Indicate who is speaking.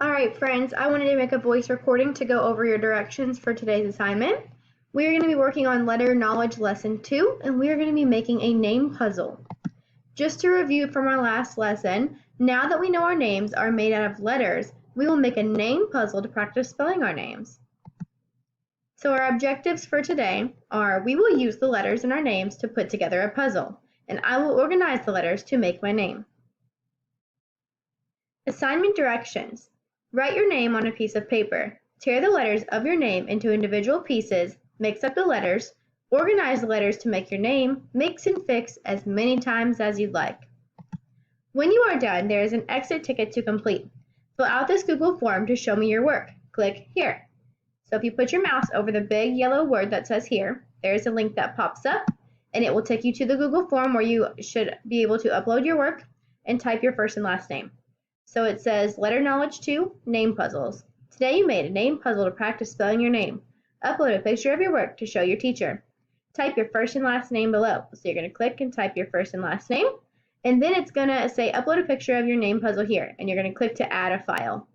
Speaker 1: Alright friends, I wanted to make a voice recording to go over your directions for today's assignment. We are going to be working on Letter Knowledge Lesson 2, and we are going to be making a name puzzle. Just to review from our last lesson, now that we know our names are made out of letters, we will make a name puzzle to practice spelling our names. So our objectives for today are we will use the letters in our names to put together a puzzle, and I will organize the letters to make my name. Assignment directions. Write your name on a piece of paper. Tear the letters of your name into individual pieces, mix up the letters, organize the letters to make your name, mix and fix as many times as you'd like. When you are done, there is an exit ticket to complete. Fill out this Google form to show me your work. Click here. So if you put your mouse over the big yellow word that says here, there is a link that pops up and it will take you to the Google form where you should be able to upload your work and type your first and last name. So it says Letter Knowledge 2, Name Puzzles. Today you made a name puzzle to practice spelling your name. Upload a picture of your work to show your teacher. Type your first and last name below. So you're going to click and type your first and last name. And then it's going to say upload a picture of your name puzzle here. And you're going to click to add a file.